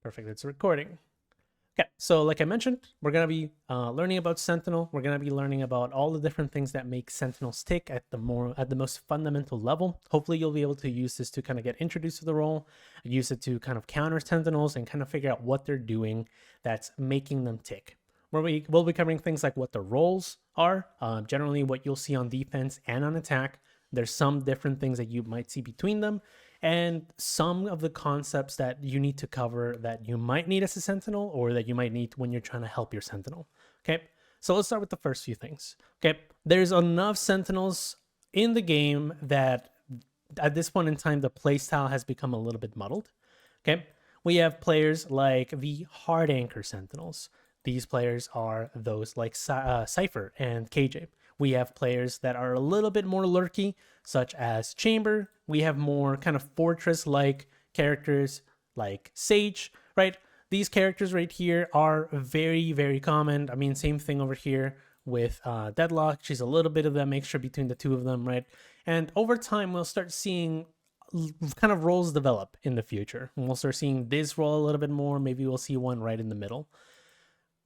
Perfect, it's recording. Okay, so like I mentioned, we're going to be learning about Sentinel. We're going to be learning about all the different things that make Sentinels tick at the most fundamental level. Hopefully you'll be able to use this to kind of get introduced to the role, use it to kind of counter Sentinels and kind of figure out what they're doing that's making them tick. Where we'll be covering things like what the roles are, generally what you'll see on defense and on attack. There's some different things that you might see between them, and some of the concepts that you need to cover that you might need as a Sentinel or that you might need when you're trying to help your Sentinel. Okay, so let's start with the first few things. Okay, there's enough Sentinels in the game that at this point in time, the playstyle has become a little bit muddled. Okay, we have players like the hard anchor Sentinels. These players are those like Cypher and KJ. We have players that are a little bit more lurky, such as Chamber. We have more kind of fortress-like characters like Sage, right? These characters right here are very, very common. I mean, same thing over here with Deadlock. She's a little bit of that mixture between the two of them, right? And over time, we'll start seeing kind of roles develop in the future. And we'll start seeing this role a little bit more. Maybe we'll see one right in the middle.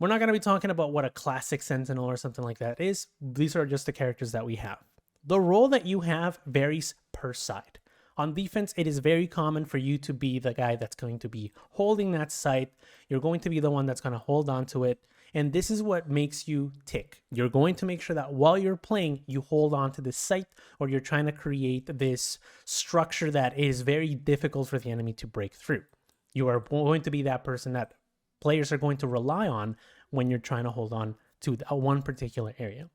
We're not going to be talking about what a classic Sentinel or something like that is. These are just the characters that we have. The role that you have varies per side. On defense, it is very common for you to be the guy that's going to be holding that site. You're going to be the one that's going to hold on to it. And this is what makes you tick. You're going to make sure that while you're playing, you hold on to this site, or you're trying to create this structure that is very difficult for the enemy to break through. You are going to be that person that players are going to rely on when you're trying to hold on to one particular area.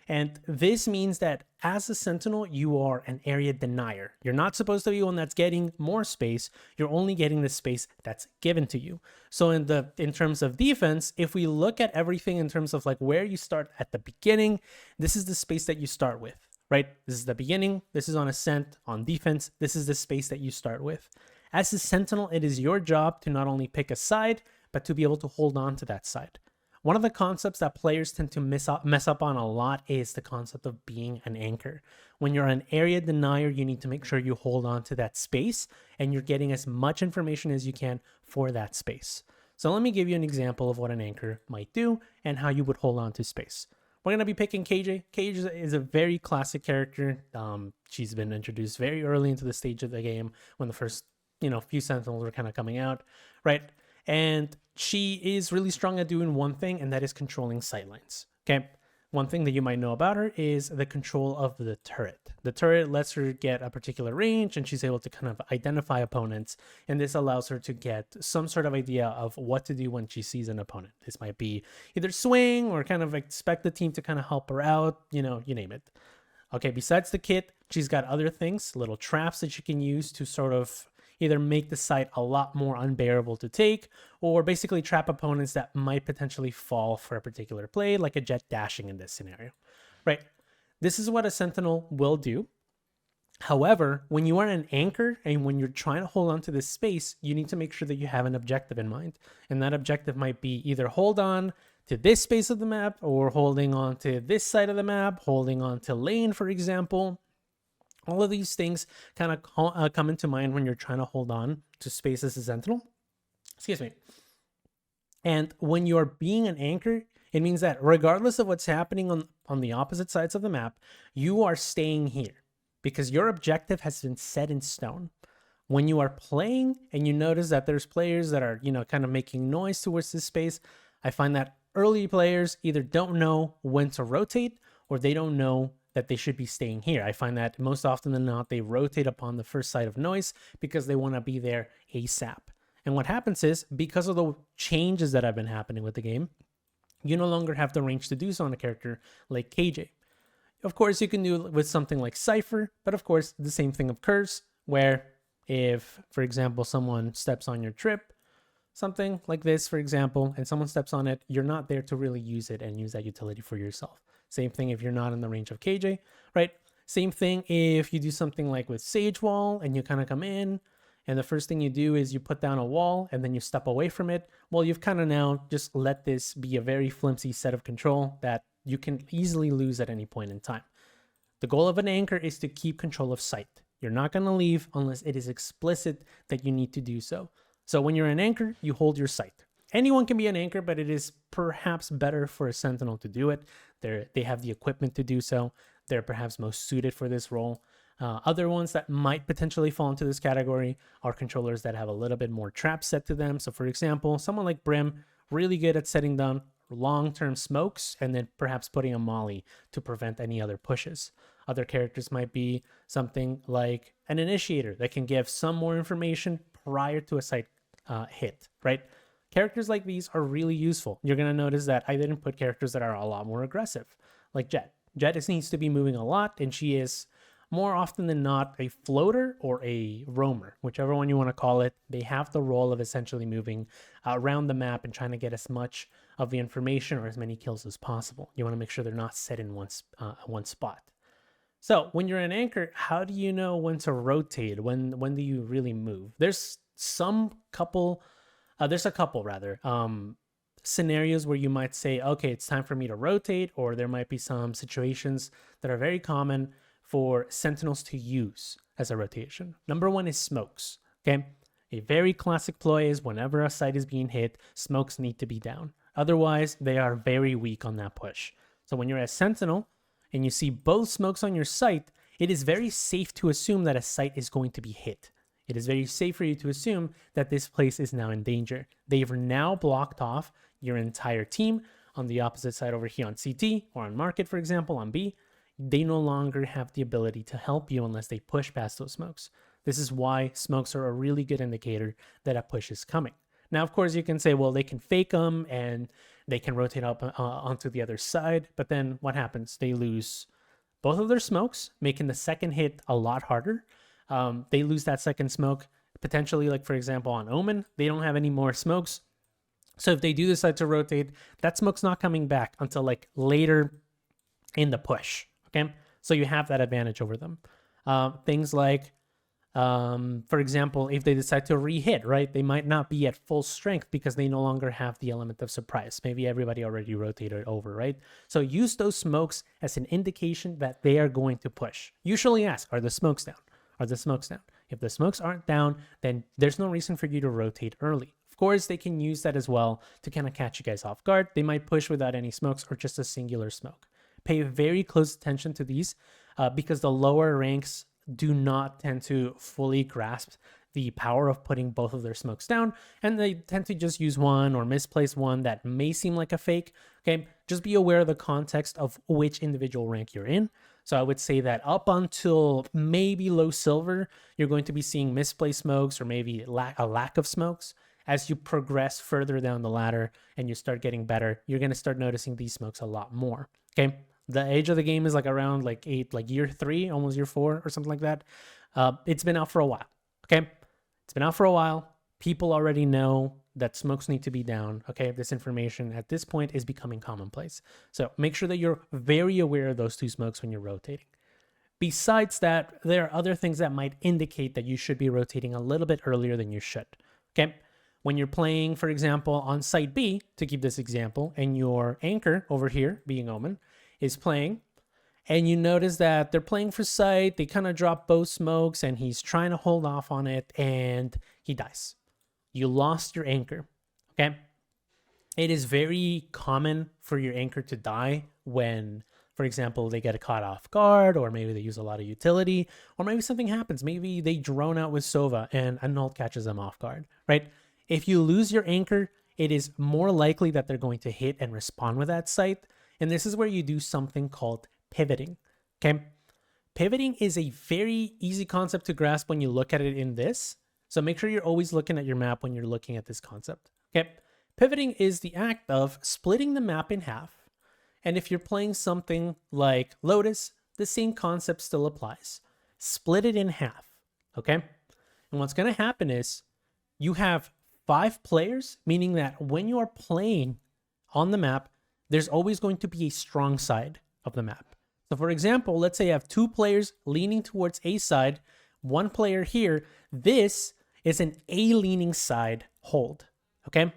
And this means that as a Sentinel, you are an area denier. You're not supposed to be one that's getting more space. You're only getting the space that's given to you. So in terms of defense, if we look at everything in terms of like where you start at the beginning, this is the space that you start with, right? This is the beginning. This is on ascent. On defense, this is the space that you start with. As a Sentinel, it is your job to not only pick a side, but to be able to hold on to that side. One of the concepts that players tend to mess up on a lot is the concept of being an anchor. When you're an area denier, you need to make sure you hold on to that space and you're getting as much information as you can for that space. So let me give you an example of what an anchor might do and how you would hold on to space. We're going to be picking KJ. KJ is a very classic character. She's been introduced very early into the stage of the game when the first, few Sentinels were kind of coming out, right? And she is really strong at doing one thing, and that is controlling sightlines. Okay. One thing that you might know about her is the control of the turret. The turret lets her get a particular range, and she's able to kind of identify opponents. And this allows her to get some sort of idea of what to do when she sees an opponent. This might be either swing or kind of expect the team to kind of help her out, you name it. Okay. Besides the kit, she's got other things, little traps that you can use to sort of either make the site a lot more unbearable to take, or basically trap opponents that might potentially fall for a particular play, like a jet dashing in this scenario, right? This is what a Sentinel will do. However, when you are an anchor and when you're trying to hold on to this space, you need to make sure that you have an objective in mind. And that objective might be either hold on to this space of the map, or holding on to this side of the map, holding on to lane, for example. All of these things kind of come into mind when you're trying to hold on to space as a Sentinel. Excuse me. And when you're being an anchor, it means that regardless of what's happening on the opposite sides of the map, you are staying here because your objective has been set in stone. When you are playing and you notice that there's players that are, kind of making noise towards this space, I find that early players either don't know when to rotate or they don't know that they should be staying here. I find that most often than not, they rotate upon the first side of noise because they want to be there ASAP. And what happens is, because of the changes that have been happening with the game, you no longer have the range to do so on a character like KJ. Of course, you can do it with something like Cypher, but of course, the same thing occurs where if, for example, someone steps on your trip, something like this, for example, and someone steps on it, you're not there to really use it and use that utility for yourself. Same thing if you're not in the range of KJ, right? Same thing if you do something like with Sage Wall and you kind of come in and the first thing you do is you put down a wall and then you step away from it. Well, you've kind of now just let this be a very flimsy set of control that you can easily lose at any point in time. The goal of an anchor is to keep control of sight. You're not going to leave unless it is explicit that you need to do so. So when you're an anchor, you hold your sight. Anyone can be an anchor, but it is perhaps better for a Sentinel to do it. They have the equipment to do so. They're perhaps most suited for this role. Other ones that might potentially fall into this category are controllers that have a little bit more traps set to them. So for example, someone like Brim, really good at setting down long-term smokes and then perhaps putting a molly to prevent any other pushes. Other characters might be something like an initiator that can give some more information prior to a site hit, right? Characters like these are really useful. You're going to notice that I didn't put characters that are a lot more aggressive, like Jet. Jet needs to be moving a lot, and she is more often than not a floater or a roamer, whichever one you want to call it. They have the role of essentially moving around the map and trying to get as much of the information or as many kills as possible. You want to make sure they're not set in one spot. So when you're an anchor, how do you know when to rotate? When do you really move? There's a couple scenarios where you might say, okay, it's time for me to rotate, or there might be some situations that are very common for Sentinels to use as a rotation. Number one is smokes, okay? A very classic ploy is whenever a site is being hit, smokes need to be down. Otherwise, they are very weak on that push. So when you're a Sentinel and you see both smokes on your site, it is very safe to assume that a site is going to be hit. It is very safe for you to assume that this place is now in danger. They've now blocked off your entire team on the opposite side over here on CT or on market, for example, on B. They no longer have the ability to help you unless they push past those smokes. This is why smokes are a really good indicator that a push is coming. Now, of course, you can say, well, they can fake them and they can rotate up onto the other side. But then what happens? They lose both of their smokes, making the second hit a lot harder. They lose that second smoke, potentially, like, for example, on Omen, they don't have any more smokes. So if they do decide to rotate, that smoke's not coming back until like later in the push. Okay, so you have that advantage over them. Things like, for example, if they decide to re-hit, right, they might not be at full strength because they no longer have the element of surprise. Maybe everybody already rotated over, right? So use those smokes as an indication that they are going to push. Usually ask, are the smokes down? Are the smokes down? If the smokes aren't down, then there's no reason for you to rotate early. Of course, they can use that as well to kind of catch you guys off guard. They might push without any smokes or just a singular smoke. Pay very close attention to these because the lower ranks do not tend to fully grasp the power of putting both of their smokes down, and they tend to just use one or misplace one that may seem like a fake. Okay, just be aware of the context of which individual rank you're in. So I would say that up until maybe low silver, you're going to be seeing misplaced smokes or maybe a lack of smokes. As you progress further down the ladder and you start getting better, you're going to start noticing these smokes a lot more. Okay, the age of the game is like around like year 3, almost year 4 or something like that. It's been out for a while. Okay, it's been out for a while. People already know that smokes need to be down. Okay, this information at this point is becoming commonplace. So make sure that you're very aware of those two smokes when you're rotating. Besides that, there are other things that might indicate that you should be rotating a little bit earlier than you should. Okay, when you're playing, for example, on site B, to keep this example, and your anchor over here, being Omen, is playing, and you notice that they're playing for site, they kind of drop both smokes, and he's trying to hold off on it, and he dies. You lost your anchor, okay? It is very common for your anchor to die when, for example, they get caught off guard, or maybe they use a lot of utility, or maybe something happens. Maybe they drone out with Sova and a null catches them off guard, right? If you lose your anchor, it is more likely that they're going to hit and respond with that site. And this is where you do something called pivoting, okay? Pivoting is a very easy concept to grasp when you look at it in this. So make sure you're always looking at your map when you're looking at this concept, okay? Pivoting is the act of splitting the map in half. And if you're playing something like Lotus, the same concept still applies. Split it in half, okay? And what's going to happen is you have 5 players, meaning that when you are playing on the map, there's always going to be a strong side of the map. So for example, let's say I have 2 players leaning towards A side, 1 player here. This is an A leaning side hold, okay?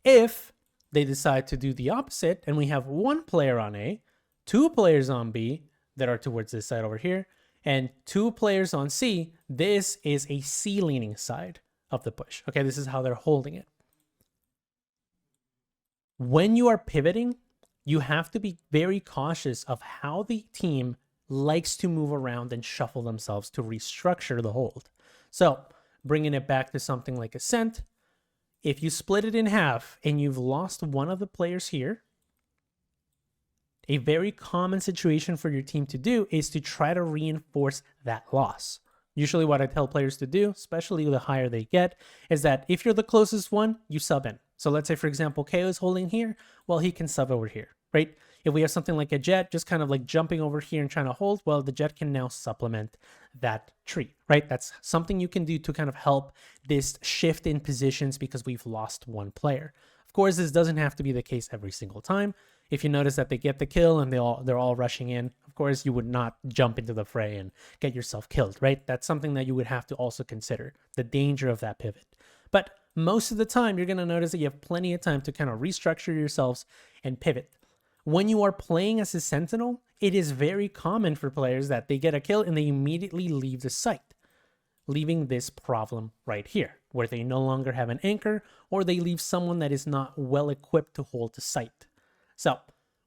If they decide to do the opposite and we have 1 player on A, 2 players on B that are towards this side over here, and 2 players on C, this is a C leaning side, of the push. Okay, this is how they're holding it. When you are pivoting, you have to be very cautious of how the team likes to move around and shuffle themselves to restructure the hold. So bringing it back to something like a Sent, if you split it in half and you've lost one of the players here, a very common situation for your team to do is to try to reinforce that loss. Usually what I tell players to do, especially the higher they get, is that if you're the closest one, you sub in. So let's say, for example, KO is holding here, well, he can sub over here, right? If we have something like a Jet just kind of like jumping over here and trying to hold, well, the Jet can now supplement that tree, right? That's something you can do to kind of help this shift in positions because we've lost one player. Of course, this doesn't have to be the case every single time. If you notice that they get the kill and they're all rushing in, of course, you would not jump into the fray and get yourself killed, right? That's something that you would have to also consider, the danger of that pivot. But most of the time, you're going to notice that you have plenty of time to kind of restructure yourselves and pivot. When you are playing as a Sentinel, it is very common for players that they get a kill and they immediately leave the site, leaving this problem right here, where they no longer have an anchor or they leave someone that is not well equipped to hold the site. So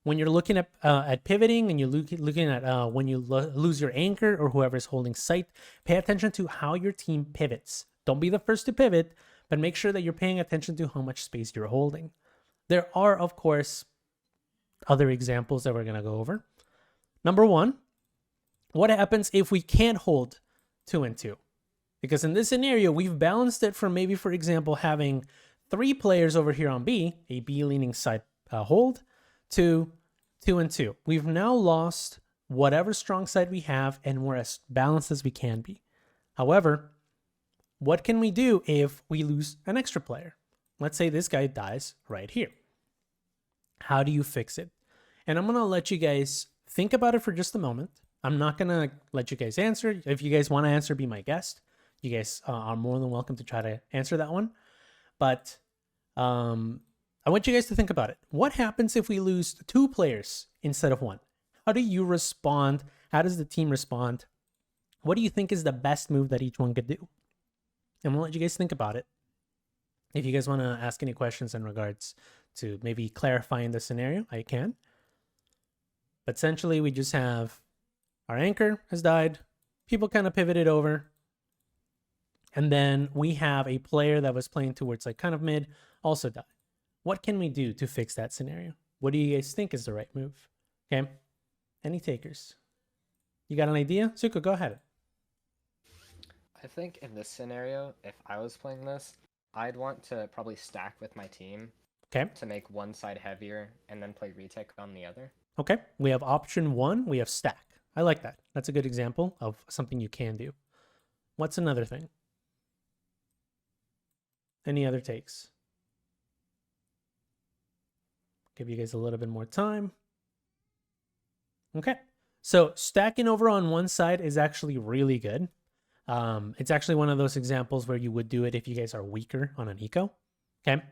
when you're looking at pivoting and you're looking at when you lose your anchor or whoever is holding site, pay attention to how your team pivots. Don't be the first to pivot, but make sure that you're paying attention to how much space you're holding. There are, of course, other examples that we're going to go over. Number one, what happens if we can't hold 2 and 2? Because in this scenario, we've balanced it from maybe, for example, having 3 players over here on B, a B leaning side hold, to 2 and 2. We've now lost whatever strong side we have and we're as balanced as we can be. However, what can we do if we lose an extra player? Let's say this guy dies right here. How do you fix it? And I'm going to let you guys think about it for just a moment. I'm not going to let you guys answer. If you guys want to answer, be my guest. You guys are more than welcome to try to answer that one. But I want you guys to think about it. What happens if we lose 2 players instead of 1? How do you respond? How does the team respond? What do you think is the best move that each one could do? I'm going to let you guys think about it. If you guys want to ask any questions in regards to maybe clarifying the scenario, I can. But essentially, we just have our anchor has died. People kind of pivoted over. And then we have a player that was playing towards like kind of mid also died. What can we do to fix that scenario? What do you guys think is the right move? Okay. Any takers? You got an idea? Zuko, go ahead. I think in this scenario, if I was playing this, I'd want to probably stack with my team. Okay. To make one side heavier and then play retake on the other. Okay. We have option 1. We have stack. I like that. That's a good example of something you can do. What's another thing? Any other takes? Give you guys a little bit more time. Okay. So stacking over on one side is actually really good. It's actually one of those examples where you would do it if you guys are weaker on an eco. Okay.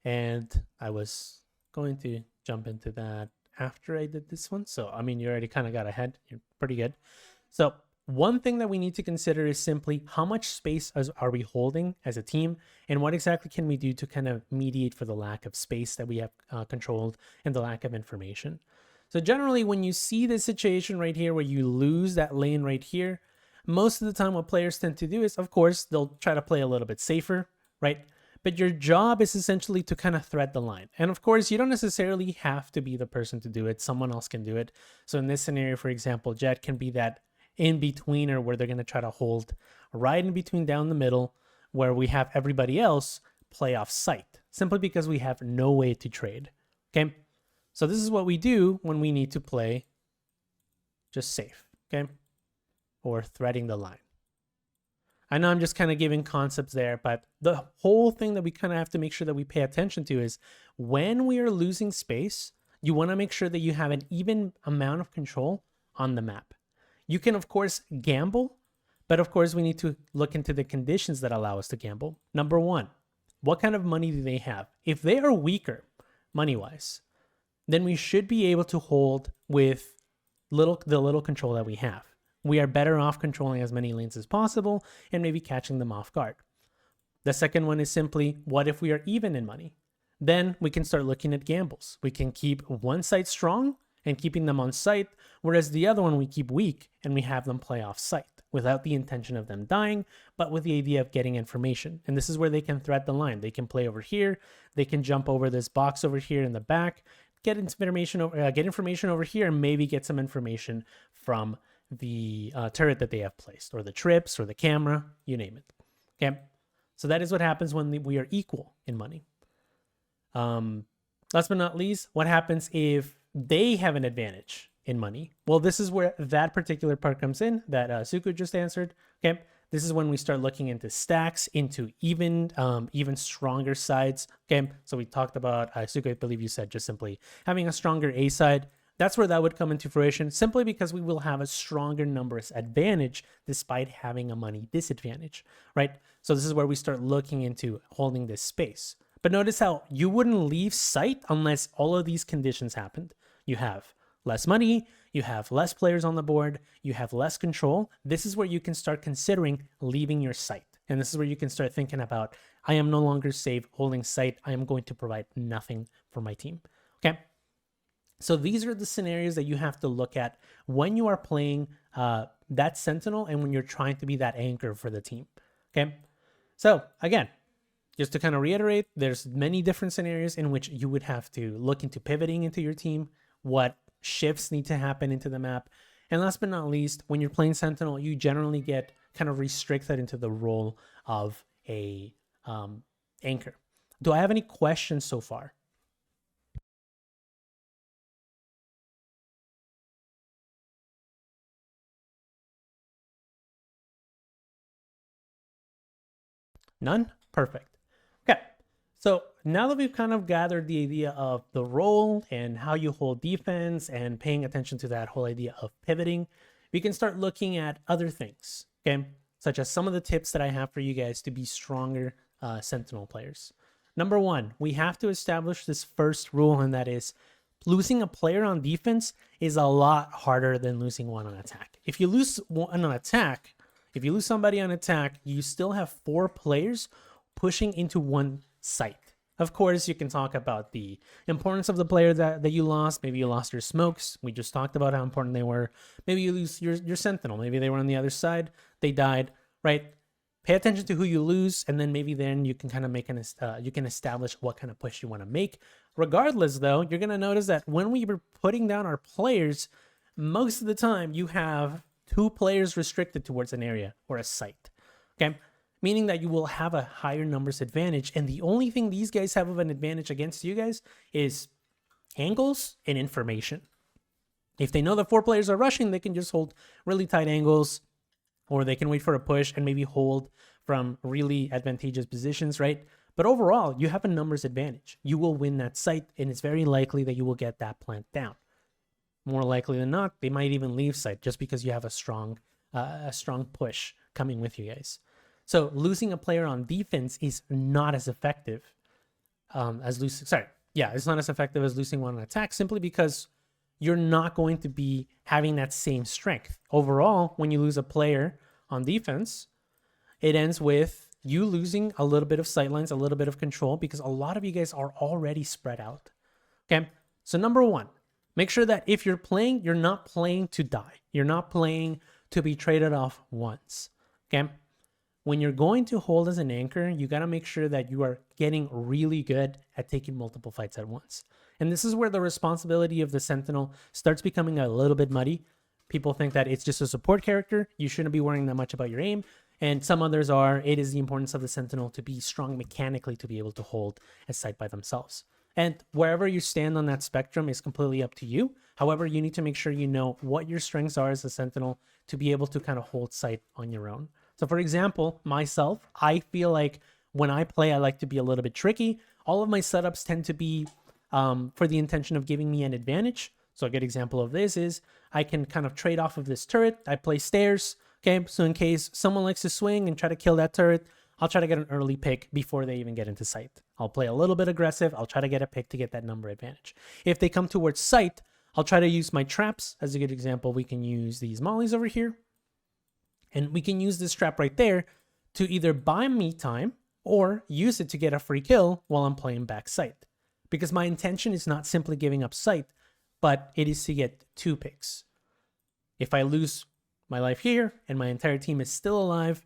And I was going to jump into that after I did this one. So, I mean, you already kind of got ahead. You're pretty good. So one thing that we need to consider is simply how much space are we holding as a team, and what exactly can we do to kind of mediate for the lack of space that we have controlled and the lack of information. So generally, when you see this situation right here where you lose that lane right here, most of the time what players tend to do is, of course, they'll try to play a little bit safer, right? But your job is essentially to kind of thread the line. And of course, you don't necessarily have to be the person to do it. Someone else can do it. So in this scenario, for example, Jet can be that in-betweener where they're going to try to hold right in between down the middle, where we have everybody else play off site, simply because we have no way to trade. Okay. So this is what we do when we need to play just safe. Okay. Or threading the line. I know I'm just kind of giving concepts there, but the whole thing that we kind of have to make sure that we pay attention to is when we are losing space, you want to make sure that you have an even amount of control on the map. You can, of course, gamble, but of course, we need to look into the conditions that allow us to gamble. Number 1, what kind of money do they have? If they are weaker money-wise, then we should be able to hold with the little control that we have. We are better off controlling as many lanes as possible and maybe catching them off guard. The second one is simply, what if we are even in money? Then we can start looking at gambles. We can keep one site strong and keeping them on site, whereas the other one we keep weak and we have them play off site without the intention of them dying, but with the idea of getting information. And this is where they can thread the line. They can play over here. They can jump over this box over here in the back, get information over here, and maybe get some information from the turret that they have placed, or the trips, or the camera, you name it. Okay, so that is what happens when we are equal in money. Last but not least, what happens if they have an advantage in money? Well, this is where that particular part comes in that Suku just answered. Okay, this is when we start looking into stacks, into even stronger sides. Okay, so we talked about Suku, I believe you said just simply having a stronger A side. That's where that would come into fruition, simply because we will have a stronger numbers advantage despite having a money disadvantage, right? So this is where we start looking into holding this space. But notice how you wouldn't leave site unless all of these conditions happened. You have less money, you have less players on the board, you have less control. This is where you can start considering leaving your site. And this is where you can start thinking about, I am no longer safe holding site. I am going to provide nothing for my team. Okay. So these are the scenarios that you have to look at when you are playing that Sentinel and when you're trying to be that anchor for the team. Okay. So again, just to kind of reiterate, there's many different scenarios in which you would have to look into pivoting into your team, what shifts need to happen into the map. And last but not least, when you're playing Sentinel, you generally get kind of restricted into the role of a anchor. Do I have any questions so far? None? Perfect. Okay. So now that we've kind of gathered the idea of the role and how you hold defense and paying attention to that whole idea of pivoting, we can start looking at other things, okay? Such as some of the tips that I have for you guys to be stronger Sentinel players. Number one, we have to establish this first rule, and that is losing a player on defense is a lot harder than losing one on attack. If you lose one on attack, if you lose somebody on attack, you still have 4 players pushing into one site. Of course, you can talk about the importance of the player that you lost. Maybe you lost your smokes. We just talked about how important they were. Maybe you lose your Sentinel. Maybe they were on the other side. They died, right? Pay attention to who you lose, and then maybe then you can kind of make you can establish what kind of push you want to make. Regardless, though, you're going to notice that when we were putting down our players, most of the time you have 2 players restricted towards an area or a site, okay? Meaning that you will have a higher numbers advantage. And the only thing these guys have of an advantage against you guys is angles and information. If they know that 4 players are rushing, they can just hold really tight angles, or they can wait for a push and maybe hold from really advantageous positions, right? But overall, you have a numbers advantage. You will win that site, and it's very likely that you will get that plant down. More likely than not, they might even leave site just because you have a strong push coming with you guys. So losing a player on defense is not as effective as losing. It's not as effective as losing one on attack, simply because you're not going to be having that same strength. Overall, when you lose a player on defense, it ends with you losing a little bit of sightlines, a little bit of control, because a lot of you guys are already spread out. Okay, so number one, make sure that if you're playing, you're not playing to die. You're not playing to be traded off once. Okay. When you're going to hold as an anchor, you got to make sure that you are getting really good at taking multiple fights at once. And this is where the responsibility of the Sentinel starts becoming a little bit muddy. People think that it's just a support character. You shouldn't be worrying that much about your aim. And some others are, it is the importance of the Sentinel to be strong mechanically to be able to hold a site by themselves. And wherever you stand on that spectrum is completely up to you. However, you need to make sure you know what your strengths are as a Sentinel to be able to kind of hold site on your own. So for example, myself, I feel like when I play, I like to be a little bit tricky. All of my setups tend to be for the intention of giving me an advantage. So a good example of this is I can kind of trade off of this turret. I play stairs. Okay, so in case someone likes to swing and try to kill that turret, I'll try to get an early pick before they even get into sight. I'll play a little bit aggressive. I'll try to get a pick to get that number advantage. If they come towards sight, I'll try to use my traps. As a good example, we can use these mollies over here. And we can use this trap right there to either buy me time or use it to get a free kill while I'm playing back sight. Because my intention is not simply giving up sight, but it is to get 2 picks. If I lose my life here and my entire team is still alive,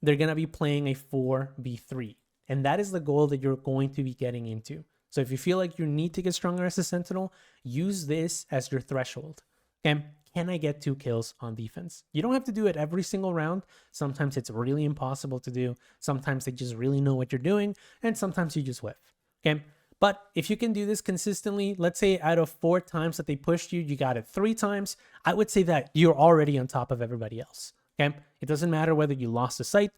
they're going to be playing a 4v3. And that is the goal that you're going to be getting into. So if you feel like you need to get stronger as a Sentinel, use this as your threshold. Okay? Can I get 2 kills on defense? You don't have to do it every single round. Sometimes it's really impossible to do. Sometimes they just really know what you're doing. And sometimes you just whiff. Okay? But if you can do this consistently, let's say out of 4 times that they pushed you, you got it 3 times, I would say that you're already on top of everybody else. Okay? It doesn't matter whether you lost a sight.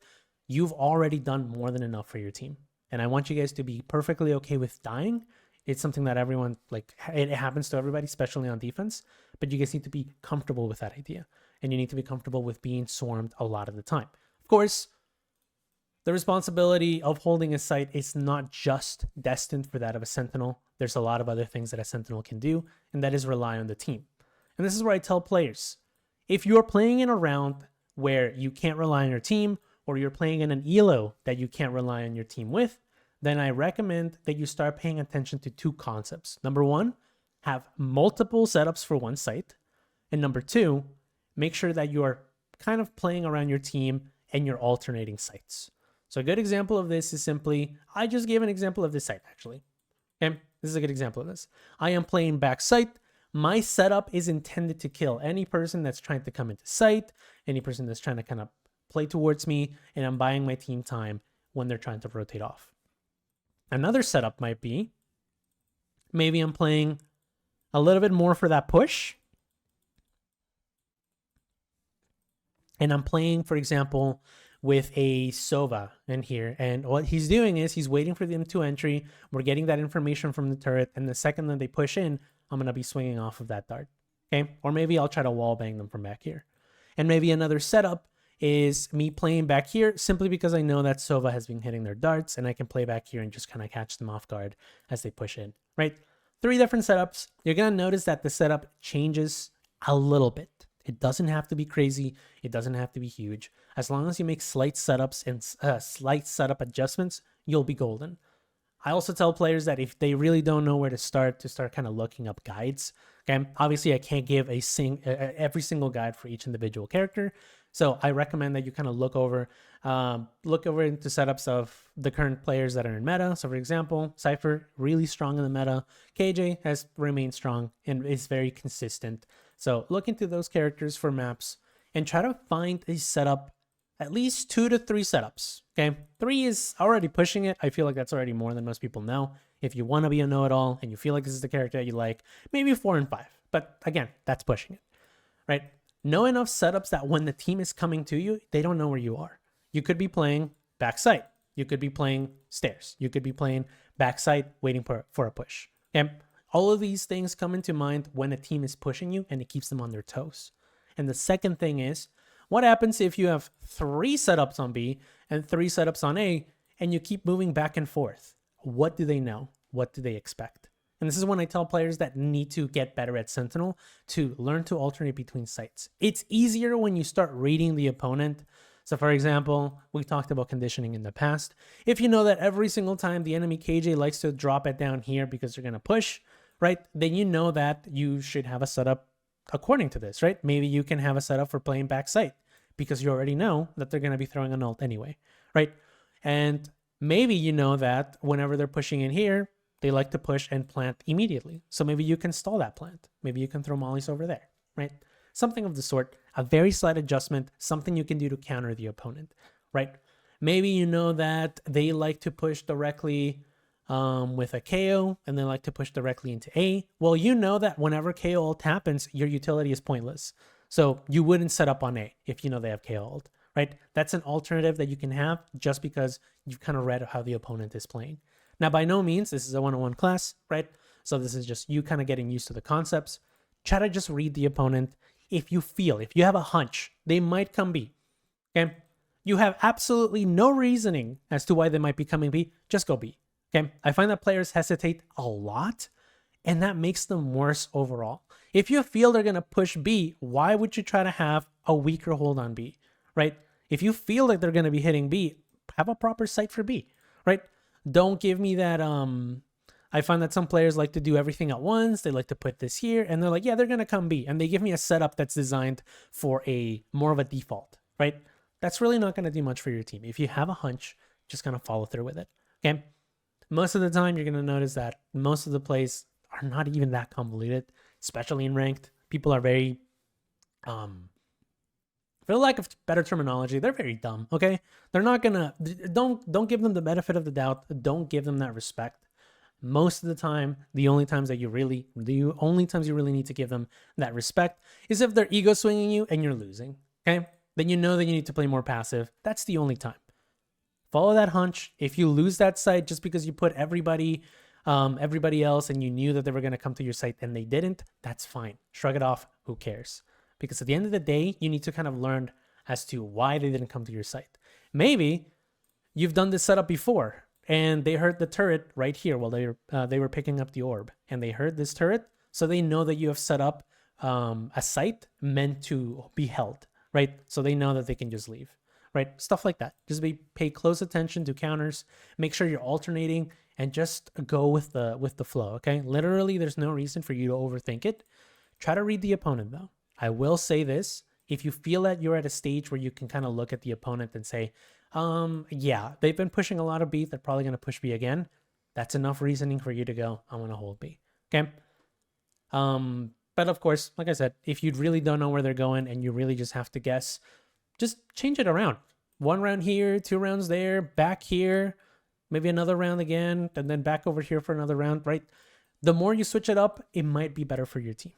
You've already done more than enough for your team. And I want you guys to be perfectly okay with dying. It's something that everyone, like, it happens to everybody, especially on defense. But you guys need to be comfortable with that idea. And you need to be comfortable with being swarmed a lot of the time. Of course, the responsibility of holding a sight is not just destined for that of a Sentinel. There's a lot of other things that a Sentinel can do, and that is rely on the team. And this is where I tell players, if you're playing in a round where you can't rely on your team, or you're playing in an elo that you can't rely on your team with, then I recommend that you start paying attention to 2 concepts. Number 1, have multiple setups for one site. And number 2, make sure that you're kind of playing around your team and you're alternating sites. So a good example of this is simply, I just gave an example of this site actually. Okay, this is a good example of this. I am playing back site. My setup is intended to kill any person that's trying to come into sight, any person that's trying to kind of play towards me, and I'm buying my team time when they're trying to rotate off. Another setup might be, maybe I'm playing a little bit more for that push. And I'm playing, for example, with a Sova in here. And what he's doing is he's waiting for them to entry. We're getting that information from the turret. And the second that they push in, I'm going to be swinging off of that dart. Okay. Or maybe I'll try to wall bang them from back here. And maybe another setup is me playing back here simply because I know that Sova has been hitting their darts and I can play back here and just kind of catch them off guard as they push in, right? 3 different setups. You're going to notice that the setup changes a little bit. It doesn't have to be crazy. It doesn't have to be huge. As long as you make slight setups and slight setup adjustments, you'll be golden. I also tell players that if they really don't know where to start kind of looking up guides. Okay, obviously I can't give every single guide for each individual character. So I recommend that you kind of look over into setups of the current players that are in meta. So for example, Cypher, really strong in the meta. KJ has remained strong and is very consistent. So look into those characters for maps and try to find a setup, at least 2 to 3 setups. Okay, 3 is already pushing it. I feel like that's already more than most people know. If you want to be a know-it-all and you feel like this is the character that you like, maybe 4 and 5. But again, that's pushing it, right? Know enough setups that when the team is coming to you, they don't know where you are. You could be playing backside. You could be playing stairs. You could be playing backside, waiting for a push. Okay? All of these things come into mind when a team is pushing you and it keeps them on their toes. And the second thing is, what happens if you have 3 setups on B and 3 setups on A and you keep moving back and forth? What do they know? What do they expect? And this is when I tell players that need to get better at Sentinel to learn to alternate between sites. It's easier when you start reading the opponent. So for example, we talked about conditioning in the past. If you know that every single time the enemy KJ likes to drop it down here because they're going to push, right? Then you know that you should have a setup according to this, right? Maybe you can have a setup for playing backside because you already know that they're going to be throwing an ult anyway, right? And maybe you know that whenever they're pushing in here, they like to push and plant immediately. So maybe you can stall that plant. Maybe you can throw mollies over there, right? Something of the sort, a very slight adjustment, something you can do to counter the opponent, right? Maybe you know that they like to push directly with a KO and they like to push directly into A. Well, you know that whenever KO ult happens, your utility is pointless. So you wouldn't set up on A if you know they have KO ult, right? That's an alternative that you can have just because you've kind of read how the opponent is playing. Now, by no means, this is a one-on-one class, right? So this is just you kind of getting used to the concepts. Try to just read the opponent. If you have a hunch, they might come B, okay? You have absolutely no reasoning as to why they might be coming B, just go B, okay? I find that players hesitate a lot, and that makes them worse overall. If you feel they're going to push B, why would you try to have a weaker hold on B, right? If you feel like they're going to be hitting B, have a proper site for B, right? Don't give me that. I find that some players like to do everything at once. They like to put this here, and they're like, yeah, they're gonna come B, and they give me a setup that's designed for a more of a default, right? That's really not gonna do much for your team. If you have a hunch, just kind of follow through with it. Okay. Most of the time, you're gonna notice that most of the plays are not even that convoluted, especially in ranked. People are very for the lack of better terminology, they're very dumb. Okay, they're not gonna don't give them the benefit of the doubt. Don't give them that respect. Most of the time, the only times you really need to give them that respect is if they're ego swinging you and you're losing. Okay, then you know that you need to play more passive. That's the only time. Follow that hunch. If you lose that site just because you put everybody else and you knew that they were gonna come to your site and they didn't, that's fine. Shrug it off. Who cares? Because at the end of the day, you need to kind of learn as to why they didn't come to your site. Maybe you've done this setup before and they heard the turret right here while they were picking up the orb, and they heard this turret, so they know that you have set up a site meant to be held, right? So they know that they can just leave, right? Stuff like that. Just pay close attention to counters. Make sure you're alternating and just go with the flow. Okay, literally, there's no reason for you to overthink it. Try to read the opponent though. I will say this, if you feel that you're at a stage where you can kind of look at the opponent and say, yeah, they've been pushing a lot of B, they're probably going to push B again. That's enough reasoning for you to go, I'm going to hold B. Okay. But of course, like I said, if you really don't know where they're going and you really just have to guess, just change it around. 1 round here, 2 rounds there, back here, maybe another round again, and then back over here for another round, right? The more you switch it up, it might be better for your team.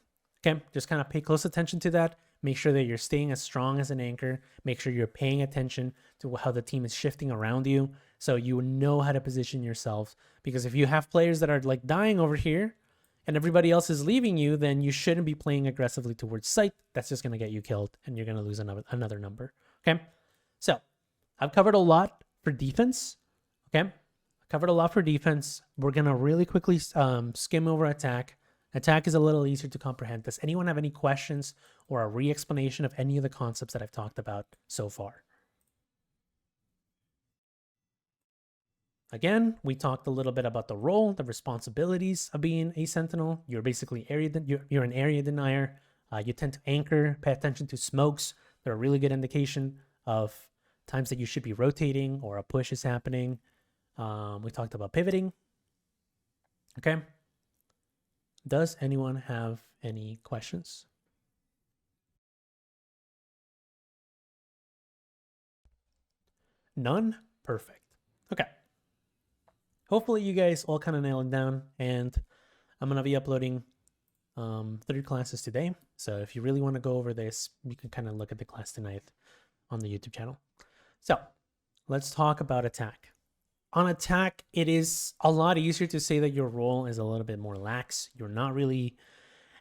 Okay, just kind of pay close attention to that. Make sure that you're staying as strong as an anchor. Make sure you're paying attention to how the team is shifting around you, so you know how to position yourselves. Because if you have players that are like dying over here and everybody else is leaving you, then you shouldn't be playing aggressively towards site. That's just going to get you killed and you're going to lose another number. Okay, so I've covered a lot for defense. Okay, I covered a lot for defense. We're going to really quickly skim over attack. Attack is a little easier to comprehend. Does anyone have any questions or a re-explanation of any of the concepts that I've talked about so far? Again, we talked a little bit about the role, the responsibilities of being a Sentinel. You're basically you're an area denier. You tend to anchor, pay attention to smokes. They're a really good indication of times that you should be rotating or a push is happening. We talked about pivoting. Okay. Does anyone have any questions? None? Perfect. Okay. Hopefully you guys all kind of nail it down, and I'm going to be uploading 3 classes today. So if you really want to go over this, you can kind of look at the class tonight on the YouTube channel. So let's talk about attack. On attack, it is a lot easier to say that your role is a little bit more lax. You're not really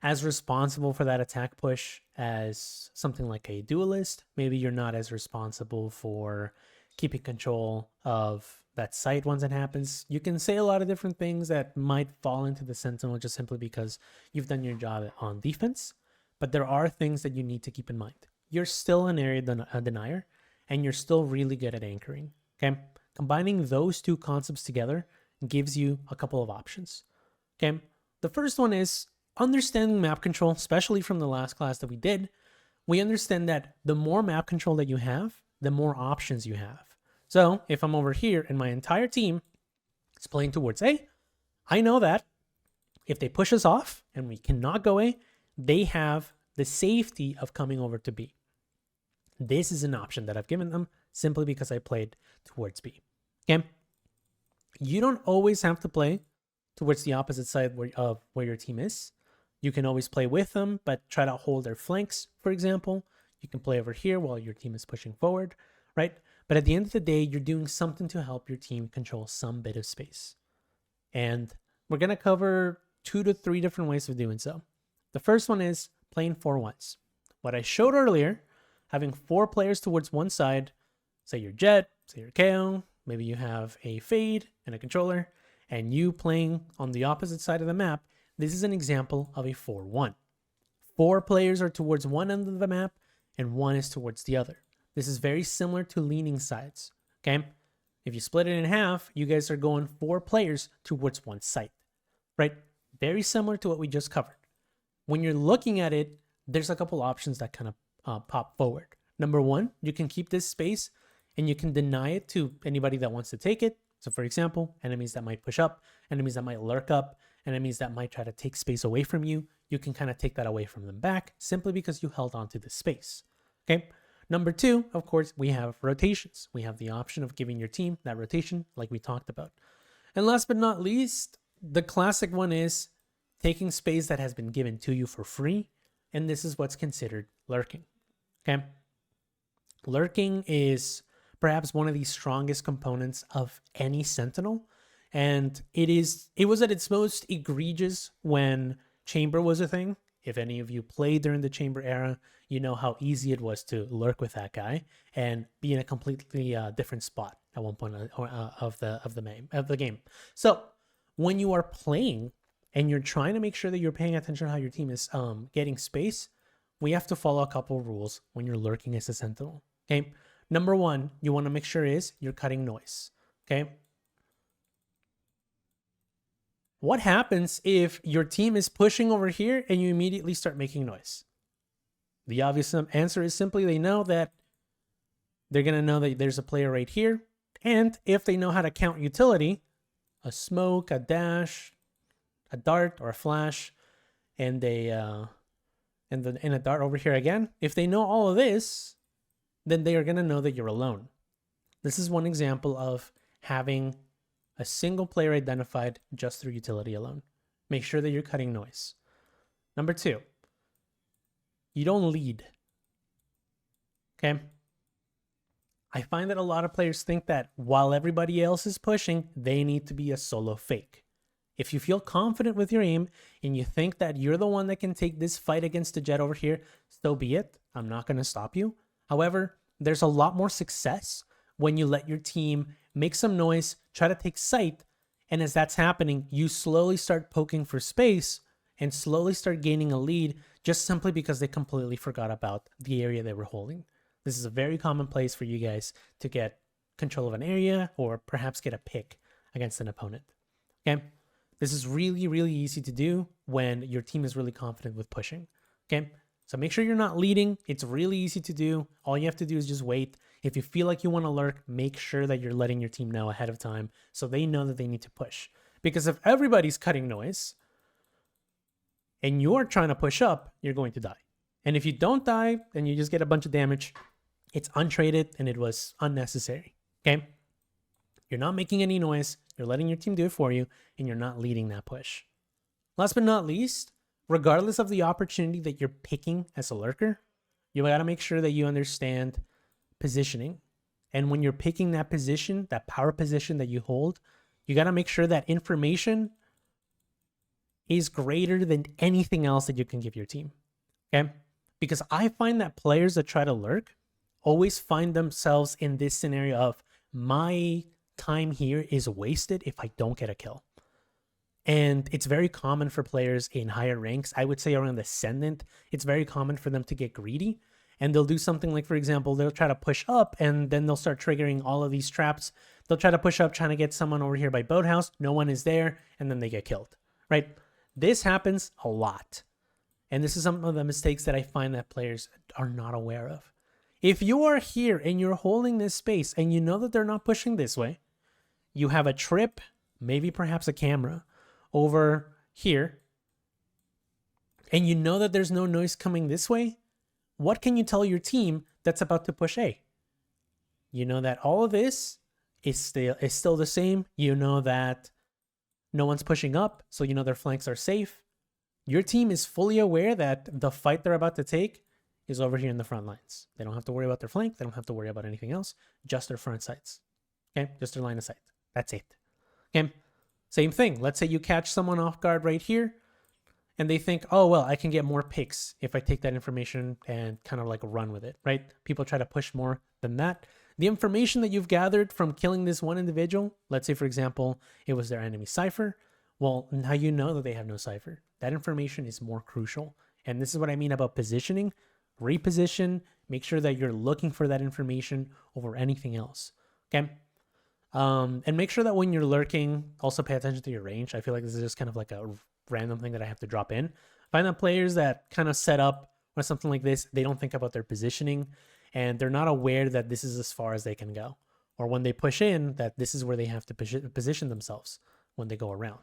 as responsible for that attack push as something like a duelist. Maybe you're not as responsible for keeping control of that site once it happens. You can say a lot of different things that might fall into the Sentinel just simply because you've done your job on defense. But there are things that you need to keep in mind. You're still an area denier, and you're still really good at anchoring. Okay. Combining those 2 concepts together gives you a couple of options. Okay, the first one is understanding map control, especially from the last class that we did. We understand that the more map control that you have, the more options you have. So if I'm over here and my entire team is playing towards A, I know that if they push us off and we cannot go A, they have the safety of coming over to B. This is an option that I've given them simply because I played towards B. Okay, you don't always have to play towards the opposite side of where your team is. You can always play with them, but try to hold their flanks, for example. You can play over here while your team is pushing forward, right? But at the end of the day, you're doing something to help your team control some bit of space. And we're going to cover 2 to 3 different ways of doing so. The first one is playing 4-1s. What I showed earlier, having 4 players towards one side, say your Jet, say your KO, maybe you have a Fade and a controller, and you playing on the opposite side of the map. This is an example of a 4-1. 4 players are towards one end of the map, and 1 is towards the other. This is very similar to leaning sides, okay? If you split it in half, you guys are going 4 players towards one site, right? Very similar to what we just covered. When you're looking at it, there's a couple options that kind of pop forward. Number one, you can keep this space and you can deny it to anybody that wants to take it. So for example, enemies that might push up, enemies that might lurk up, enemies that might try to take space away from you, you can kind of take that away from them back simply because you held onto the space. Okay. Number two, of course, we have rotations. We have the option of giving your team that rotation like we talked about. And last but not least, the classic one is taking space that has been given to you for free. And this is what's considered lurking. Okay. Lurking is perhaps one of the strongest components of any Sentinel. And it was at its most egregious when Chamber was a thing. If any of you played during the Chamber era, you know how easy it was to lurk with that guy and be in a completely different spot at one point of the game. So when you are playing and you're trying to make sure that you're paying attention to how your team is getting space, we have to follow a couple rules when you're lurking as a Sentinel. Okay, number one, you want to make sure is you're cutting noise. Okay. What happens if your team is pushing over here and you immediately start making noise? The obvious answer is simply they know that they're going to know that there's a player right here. And if they know how to count utility, a smoke, a dash, a dart, or a flash, and a dart over here again, if they know all of this, then they are going to know that you're alone. This is one example of having a single player identified just through utility alone. Make sure that you're cutting noise. Number two, you don't lead. Okay? I find that a lot of players think that while everybody else is pushing, they need to be a solo fake. If you feel confident with your aim and you think that you're the one that can take this fight against the Jet over here, so be it. I'm not going to stop you. However, there's a lot more success when you let your team make some noise, try to take sight, and as that's happening, you slowly start poking for space and slowly start gaining a lead just simply because they completely forgot about the area they were holding. This is a very common place for you guys to get control of an area or perhaps get a pick against an opponent. Okay? This is really, really easy to do when your team is really confident with pushing. Okay? So make sure you're not leading. It's really easy to do. All you have to do is just wait. If you feel like you want to lurk, make sure that you're letting your team know ahead of time so they know that they need to push. Because if everybody's cutting noise and you're trying to push up, you're going to die. And if you don't die, then you just get a bunch of damage. It's untraded and it was unnecessary. Okay? You're not making any noise. You're letting your team do it for you and you're not leading that push. Last but not least, regardless of the opportunity that you're picking as a lurker, you got to make sure that you understand positioning. And when you're picking that position, that power position that you hold, you got to make sure that information is greater than anything else that you can give your team. Okay? Because I find that players that try to lurk always find themselves in this scenario of my time here is wasted if I don't get a kill. And it's very common for players in higher ranks. I would say around the Ascendant, it's very common for them to get greedy. And they'll do something like, for example, they'll try to push up and then they'll start triggering all of these traps. They'll try to push up, trying to get someone over here by boathouse. No one is there. And then they get killed, right? This happens a lot. And this is some of the mistakes that I find that players are not aware of. If you are here and you're holding this space and you know that they're not pushing this way, you have a trip, maybe perhaps a camera over here, and you know that there's no noise coming this way, what can you tell your team that's about to push A? You know that all of this is still the same. You know that no one's pushing up, so you know their flanks are safe. Your team is fully aware that the fight they're about to take is over here in the front lines. They don't have to worry about their flank. They don't have to worry about anything else. Just their front sights. Okay? Just their line of sight. That's it. Okay? Same thing. Let's say you catch someone off guard right here and they think, oh, well, I can get more picks if I take that information and kind of like run with it, right? People try to push more than that. The information that you've gathered from killing this one individual, let's say, for example, it was their enemy cipher. Well, now you know that they have no cipher. That information is more crucial. And this is what I mean about positioning. Reposition. Make sure that you're looking for that information over anything else. Okay? And make sure that when you're lurking, also pay attention to your range. I feel like this is just kind of like a random thing that I have to drop in. Find that players that kind of set up or something like this, they don't think about their positioning and they're not aware that this is as far as they can go. Or when they push in, that this is where they have to position themselves when they go around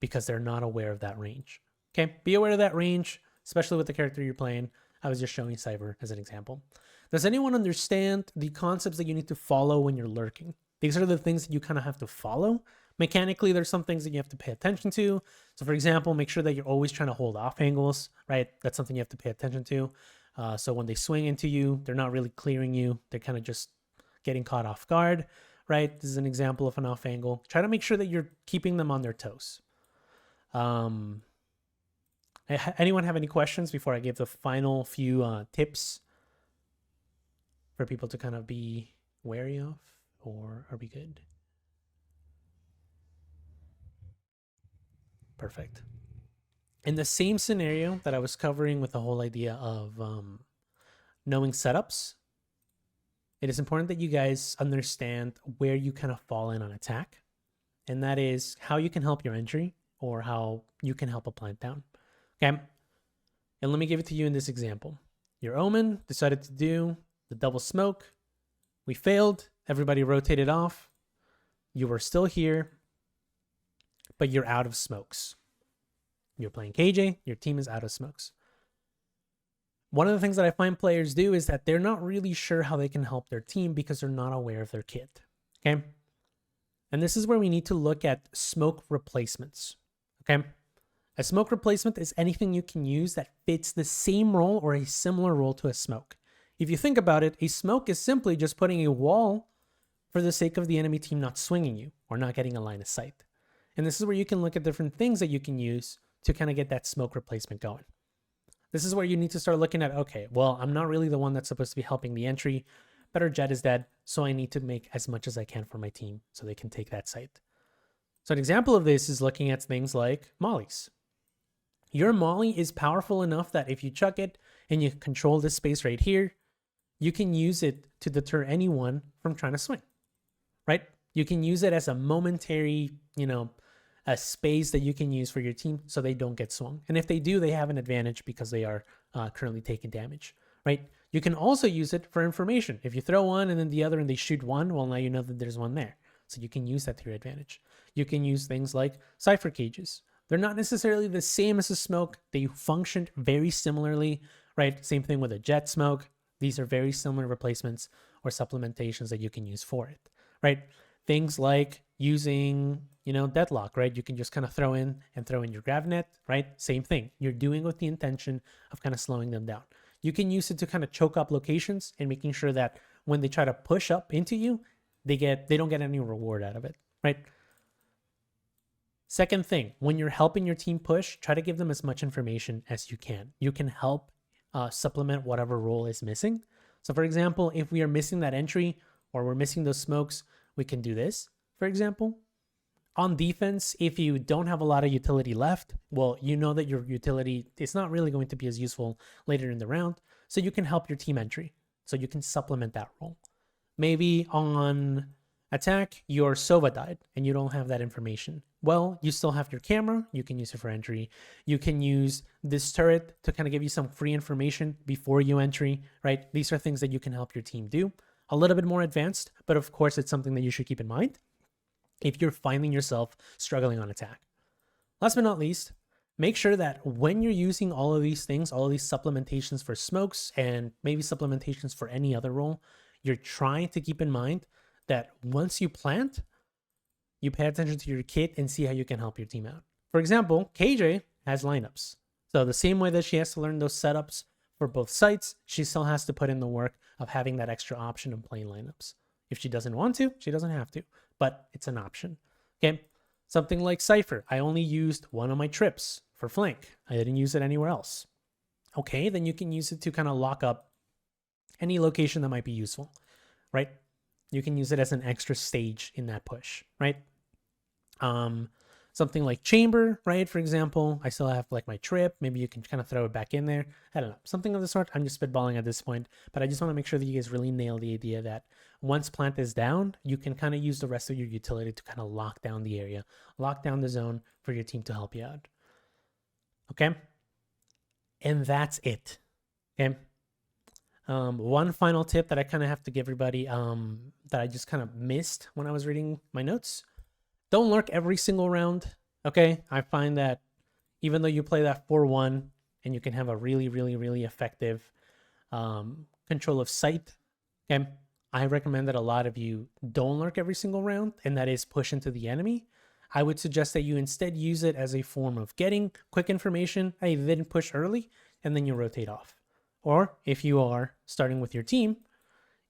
because they're not aware of that range. Okay, be aware of that range, especially with the character you're playing. I was just showing Cyber as an example. Does anyone understand the concepts that you need to follow when you're lurking? These are the things that you kind of have to follow. Mechanically, there's some things that you have to pay attention to. So for example, make sure that you're always trying to hold off angles, right? That's something you have to pay attention to. So when they swing into you, they're not really clearing you. They're kind of just getting caught off guard, right? This is an example of an off angle. Try to make sure that you're keeping them on their toes. Anyone have any questions before I give the final few tips for people to kind of be wary of, or are we good? Perfect. In the same scenario that I was covering with the whole idea of knowing setups, it is important that you guys understand where you kind of fall in on attack. And that is how you can help your entry or how you can help a plant down. Okay. And let me give it to you in this example. Your Omen decided to do the double smoke. We failed. Everybody rotated off. You were still here, but you're out of smokes. You're playing KJ. Your team is out of smokes. One of the things that I find players do is that they're not really sure how they can help their team because they're not aware of their kit. Okay. And this is where we need to look at smoke replacements. Okay. A smoke replacement is anything you can use that fits the same role or a similar role to a smoke. If you think about it, a smoke is simply just putting a wall for the sake of the enemy team not swinging you or not getting a line of sight. And this is where you can look at different things that you can use to kind of get that smoke replacement going. This is where you need to start looking at, okay, well, I'm not really the one that's supposed to be helping the entry. Better Jet is dead, so I need to make as much as I can for my team so they can take that site. So an example of this is looking at things like mollies. Your molly is powerful enough that if you chuck it and you control this space right here, you can use it to deter anyone from trying to swing, right? You can use it as a momentary, a space that you can use for your team so they don't get swung. And if they do, they have an advantage because they are currently taking damage, right? You can also use it for information. If you throw one and then the other and they shoot one, well, now you know that there's one there. So you can use that to your advantage. You can use things like cipher cages. They're not necessarily the same as a smoke. They function very similarly, right? Same thing with a jet smoke. These are very similar replacements or supplementations that you can use for it, right? Things like using, deadlock, right? You can just kind of throw in your grav net, right? Same thing. You're doing with the intention of kind of slowing them down. You can use it to kind of choke up locations and making sure that when they try to push up into you, they don't get any reward out of it, right? Second thing, when you're helping your team push, try to give them as much information as you can. You can help supplement whatever role is missing. So for example, if we are missing that entry or we're missing those smokes, we can do this, for example. On defense, if you don't have a lot of utility left, well, you know that your utility is not really going to be as useful later in the round. So you can help your team entry. So you can supplement that role. Maybe on attack, your Sova died and you don't have that information. Well, you still have your camera. You can use it for entry. You can use this turret to kind of give you some free information before you entry, right? These are things that you can help your team do. A little bit more advanced, but of course, it's something that you should keep in mind if you're finding yourself struggling on attack. Last but not least, make sure that when you're using all of these things, all of these supplementations for smokes and maybe supplementations for any other role, you're trying to keep in mind that once you plant, you pay attention to your kit and see how you can help your team out. For example, KJ has lineups. So the same way that she has to learn those setups for both sites, she still has to put in the work of having that extra option of playing lineups. If she doesn't want to, she doesn't have to, but it's an option. Okay. Something like Cypher. I only used one of my trips for flank. I didn't use it anywhere else. Okay, then you can use it to kind of lock up any location that might be useful, right? You can use it as an extra stage in that push, right? something like chamber, right? For example, I still have like my trip. Maybe you can kind of throw it back in there. I don't know, something of the sort. I'm just spitballing at this point, but I just want to make sure that you guys really nail the idea that once plant is down, you can kind of use the rest of your utility to kind of lock down the area, lock down the zone for your team to help you out. Okay. And that's it. Okay. One final tip that I kind of have to give everybody that I just kind of missed when I was reading my notes. Don't lurk every single round. Okay. I find that even though you play that 4-1 and you can have a really, really, really effective control of sight, okay, I recommend that a lot of you don't lurk every single round, and that is push into the enemy. I would suggest that you instead use it as a form of getting quick information. Hey, then push early, and then you rotate off. Or if you are starting with your team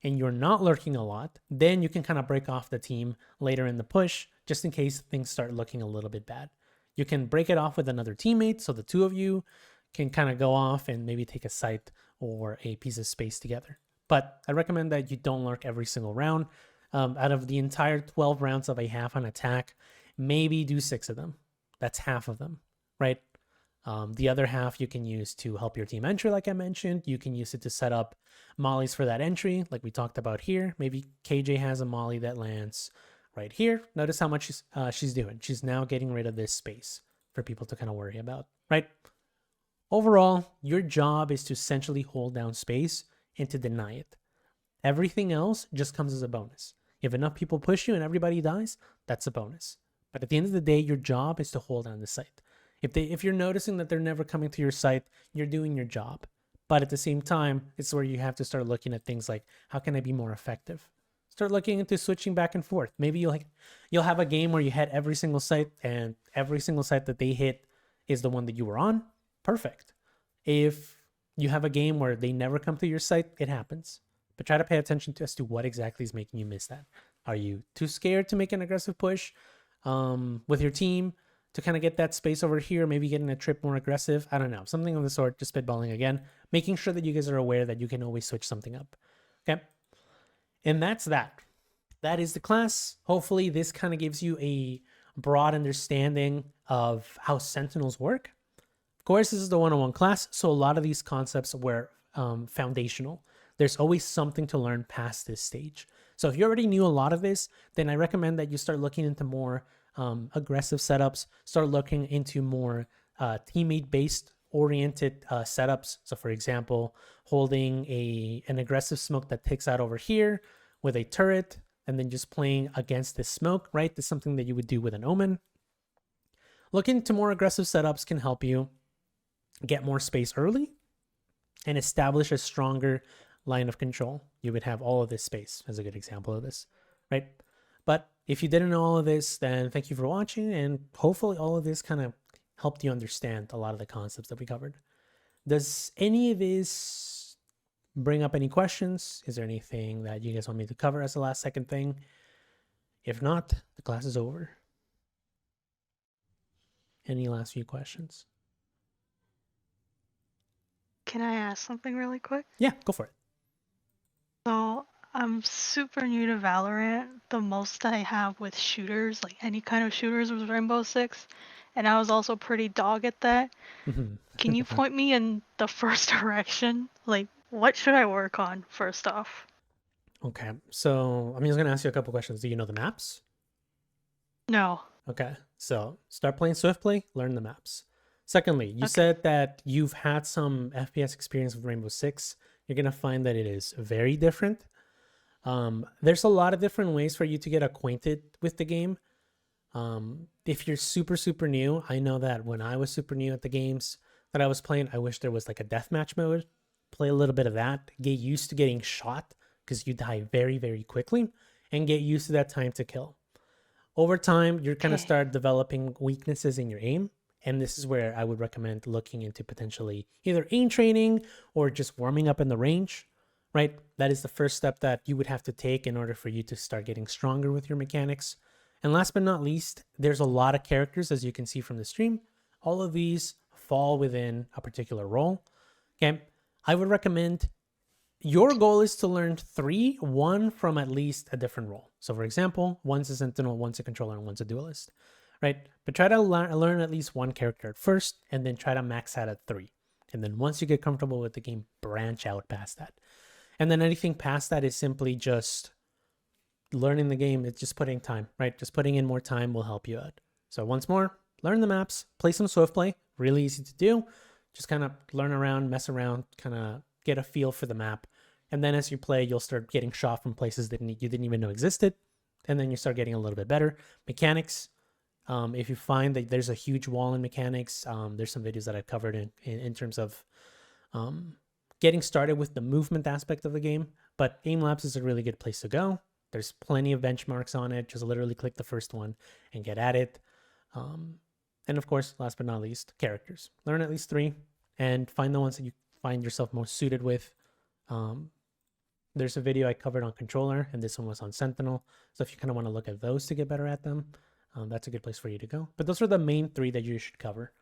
and you're not lurking a lot, then you can kind of break off the team later in the push, just in case things start looking a little bit bad. You can break it off with another teammate, so the two of you can kind of go off and maybe take a site or a piece of space together. But I recommend that you don't lurk every single round. Out of the entire 12 rounds of a half on attack, maybe do 6 of them. That's half of them, right? The other half you can use to help your team entry, like I mentioned. You can use it to set up mollies for that entry, like we talked about here. Maybe KJ has a molly that lands right here. Notice how much she's doing. She's now getting rid of this space for people to kind of worry about, right? Overall, your job is to essentially hold down space and to deny it. Everything else just comes as a bonus. If enough people push you and everybody dies, that's a bonus. But at the end of the day, your job is to hold down the site. If you're noticing that they're never coming to your site, you're doing your job. But at the same time, it's where you have to start looking at things like, how can I be more effective? Start looking into switching back and forth. Maybe you'll have a game where you hit every single site, and every single site that they hit is the one that you were on. Perfect. If you have a game where they never come to your site, it happens. But try to pay attention as to what exactly is making you miss that. Are you too scared to make an aggressive push with your team to kind of get that space over here, maybe getting a trip more aggressive? I don't know, something of the sort, just spitballing again, making sure that you guys are aware that you can always switch something up. Okay. And that's that. That is the class. Hopefully this kind of gives you a broad understanding of how Sentinels work. Of course, this is the 101 class, so a lot of these concepts were foundational. There's always something to learn past this stage. So if you already knew a lot of this, then I recommend that you start looking into more aggressive setups, start looking into more teammate-based oriented setups. So for example, holding an aggressive smoke that takes out over here with a turret, and then just playing against this smoke, right? That's something that you would do with an Omen. Looking into more aggressive setups can help you get more space early and establish a stronger line of control. You would have all of this space as a good example of this, right? But if you didn't know all of this, then thank you for watching, and hopefully all of this kind of helped you understand a lot of the concepts that we covered. Does any of this bring up any questions? Is there anything that you guys want me to cover as the last second thing? If not, the class is over. Any last few questions? Can I ask something really quick? Yeah, go for it. So I'm super new to Valorant. The most I have with shooters, like any kind of shooters, was Rainbow Six, and I was also pretty dog at that. Can you point me in the first direction? Like, what should I work on first off? Okay, so I'm just gonna ask you a couple questions. Do you know the maps? No. Okay, so start playing Swiftplay, learn the maps. Secondly, you said that you've had some FPS experience with Rainbow Six. You're gonna find that it is very different. There's a lot of different ways for you to get acquainted with the game. If you're super new, I know that when I was super new at the games that I was playing, I wish there was like a deathmatch mode. Play a little bit of that, get used to getting shot because you die very quickly, and get used to that time to kill. Over time, you're going to start developing weaknesses in your aim. And this is where I would recommend looking into potentially either aim training or just warming up in the range, right? That is the first step that you would have to take in order for you to start getting stronger with your mechanics. And last but not least, there's a lot of characters, as you can see from the stream. All of these fall within a particular role. Okay, I would recommend your goal is to learn one from at least a different role. So for example, one's a Sentinel, one's a controller, and one's a duelist, right? But try to learn at least one character at first, and then try to max out at 3. And then once you get comfortable with the game, branch out past that. And then anything past that is simply just learning the game. It's just putting time, right? Just putting in more time will help you out. So once more, learn the maps, play some Swift play, really easy to do. Just kind of learn around, mess around, kind of get a feel for the map. And then as you play, you'll start getting shot from places that you didn't even know existed. And then you start getting a little bit better. Mechanics, if you find that there's a huge wall in mechanics, there's some videos that I've covered in terms of getting started with the movement aspect of the game. But Aim Labs is a really good place to go. There's plenty of benchmarks on it. Just literally click the first one and get at it. And of course, last but not least, characters. Learn at least 3 and find the ones that you find yourself most suited with. There's a video I covered on controller, and this one was on Sentinel. So if you kind of want to look at those to get better at them, that's a good place for you to go. But those are the main 3 that you should cover.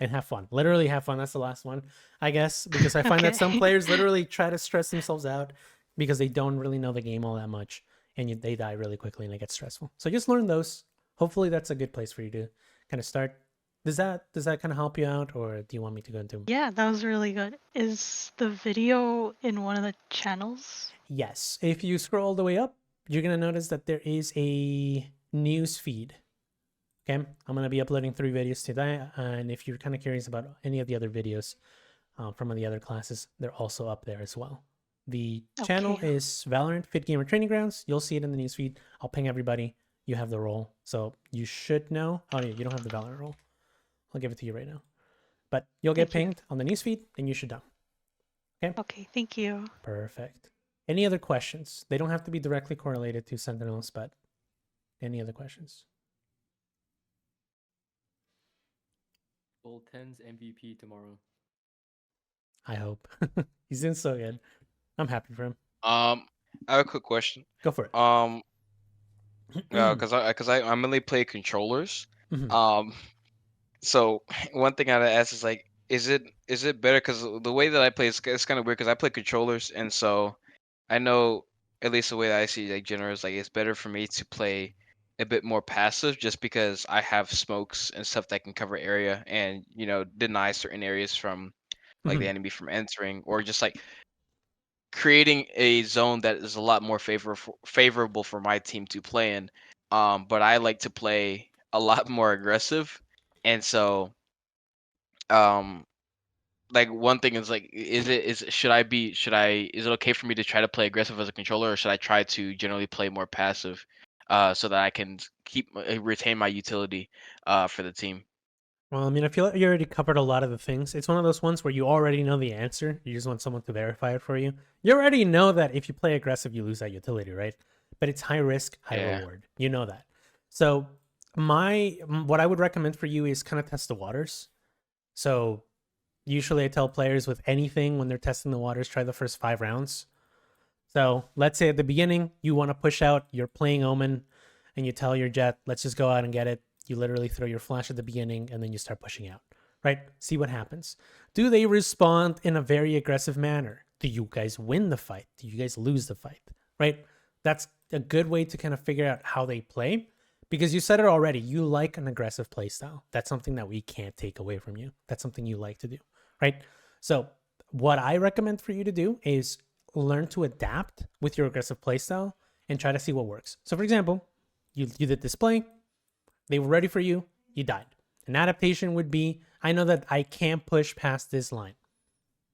And have fun. Literally have fun. That's the last one, I guess, because I find that some players literally try to stress themselves out because they don't really know the game all that much, and they die really quickly and it gets stressful. So just learn those. Hopefully that's a good place for you to kind of start. Does that kind of help you out, or do you want me to go into? Yeah, that was really good. Is the video in one of the channels? Yes. If you scroll all the way up, you're going to notice that there is a news feed. Okay, I'm going to be uploading 3 videos today, and if you're kind of curious about any of the other videos from the other classes, they're also up there as well. The channel is Valorant FITGMR Training Grounds. You'll see it in the newsfeed. I'll ping everybody. You have the role, so you should know. Oh yeah, you don't have the Valorant role. I'll give it to you right now. But you'll get pinged on the newsfeed, and you should know. Okay? Okay, thank you. Perfect. Any other questions? They don't have to be directly correlated to Sentinels, but any other questions? Gold 10's MVP tomorrow. I hope. He's doing so good. I'm happy for him. I have a quick question. Go for it. Because I mainly play controllers. Mhm. So one thing I'd ask is like, is it better? Because the way that I play is it's kind of weird. Because I play controllers, and so I know at least the way that I see like generals, like it's better for me to play a bit more passive, just because I have smokes and stuff that can cover area and deny certain areas from like the Mhm. enemy from entering, or just like creating a zone that is a lot more favorable for my team to play in. But I like to play a lot more aggressive, and so like one thing is like, is it okay for me to try to play aggressive as a controller, or should I try to generally play more passive, so that I can retain my utility for the team? Well, I mean, I feel like you already covered a lot of the things. It's one of those ones where you already know the answer. You just want someone to verify it for you. You already know that if you play aggressive, you lose that utility, right? But it's high risk, high reward. You know that. So what I would recommend for you is kind of test the waters. So usually I tell players with anything when they're testing the waters, try the first 5 rounds. So let's say at the beginning, you want to push out, you're playing Omen, and you tell your jet, let's just go out and get it. You literally throw your flash at the beginning, and then you start pushing out, right? See what happens. Do they respond in a very aggressive manner? Do you guys win the fight? Do you guys lose the fight, right? That's a good way to kind of figure out how they play, because you said it already. You like an aggressive play style. That's something that we can't take away from you. That's something you like to do, right? So what I recommend for you to do is learn to adapt with your aggressive playstyle and try to see what works. So for example, you did this play, they were ready for you, you died. An adaptation would be, I know that I can't push past this line.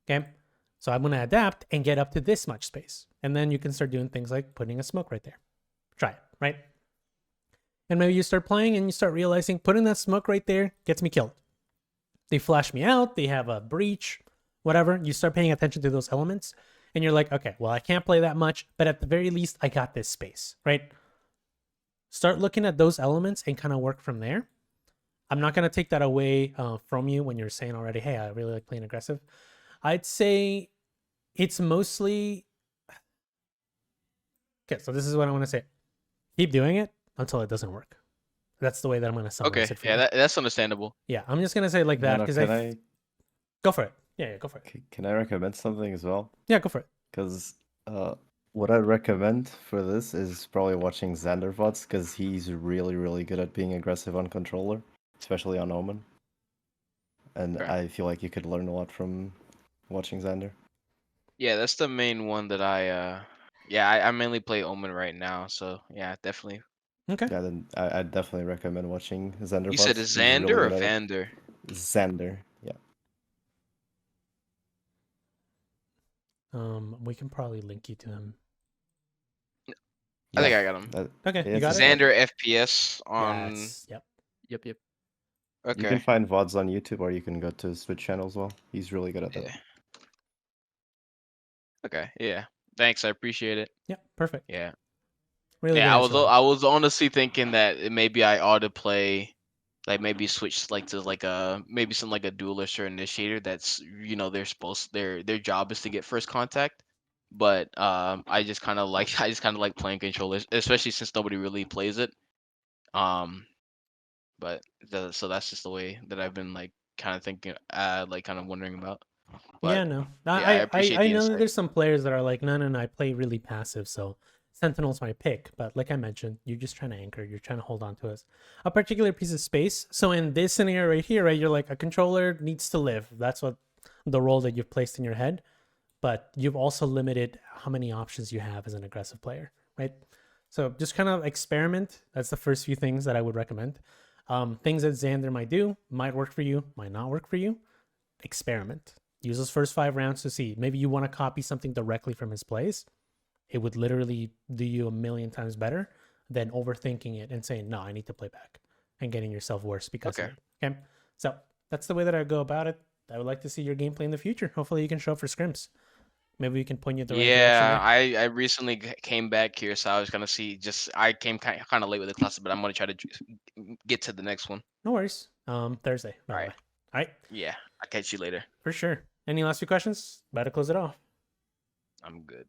Okay? So I'm going to adapt and get up to this much space. And then you can start doing things like putting a smoke right there. Try it, right? And maybe you start playing and you start realizing putting that smoke right there gets me killed. They flash me out, they have a breach, whatever. You start paying attention to those elements. And you're like, okay, well, I can't play that much, but at the very least, I got this space, right? Start looking at those elements and kind of work from there. I'm not going to take that away from you when you're saying already, hey, I really like playing aggressive. I'd say it's mostly... Okay, so this is what I want to say. Keep doing it until it doesn't work. That's the way that I'm going to summarize it for you. That's understandable. Yeah, I'm just going to say it like that because Go for it. Yeah, go for it. Can I recommend something as well? Yeah, go for it. Because What I'd recommend for this is probably watching Xander VODs because he's really, really good at being aggressive on controller, especially on Omen. And Okay. I feel like you could learn a lot from watching Xander. Yeah, that's the main one that I mainly play Omen right now, so yeah, definitely. Okay. Yeah, then I'd definitely recommend watching Xander You VODs. said He's Xander really or good at it. Vander? Xander, yeah. We can probably link you to him. I think Yeah, I got him. Okay, you it's got his it? VOD. Xander FPS on. Yes. Yep. Yep, yep. You can Okay. find VODs on YouTube or you can go to his Twitch channel as well. He's really good at that. Yeah. Okay. Yeah. Thanks. I appreciate it. Yep. Perfect. Yeah. Really Yeah. good answer, Ryan. I was honestly thinking that maybe I ought to play, like maybe switch like to like a maybe some like a duelist or initiator. That's their job is to get first contact. But I just kind of like I just kind of like playing controllers, especially since nobody really plays it. Um, but so that's just the way that I've been like kind of thinking, like kind of wondering about. Yeah, But no. yeah, I appreciate I the know that insight. there's some players that are like, no, I play really passive, so Sentinel's my pick. But like I mentioned, you're just trying to anchor, you're trying to hold on to a particular piece of space. So in this scenario right here, right, you're like, a controller needs to live. That's what the role that you've placed in your head. But you've also limited how many options you have as an aggressive player, right? So just kind of experiment. That's the first few things that I would recommend. Things that Xander might do might work for you, might not work for you. Experiment. Use those first 5 rounds to see. Maybe you want to copy something directly from his plays. It would literally do you a million times better than overthinking it and saying, no, I need to play back and getting yourself worse because of Okay. it. Okay. So that's the way that I go about it. I would like to see your gameplay in the future. Hopefully you can show up for scrims. Maybe we can point you in the right direction Yeah, there. I recently came back here, so I was gonna see. Just I came kind of late with the class, but I'm gonna try to get to the next one. No worries. Thursday, by All the right. way. All right. Yeah, I'll catch you later. For sure. Any last few questions? About to close it off. I'm good.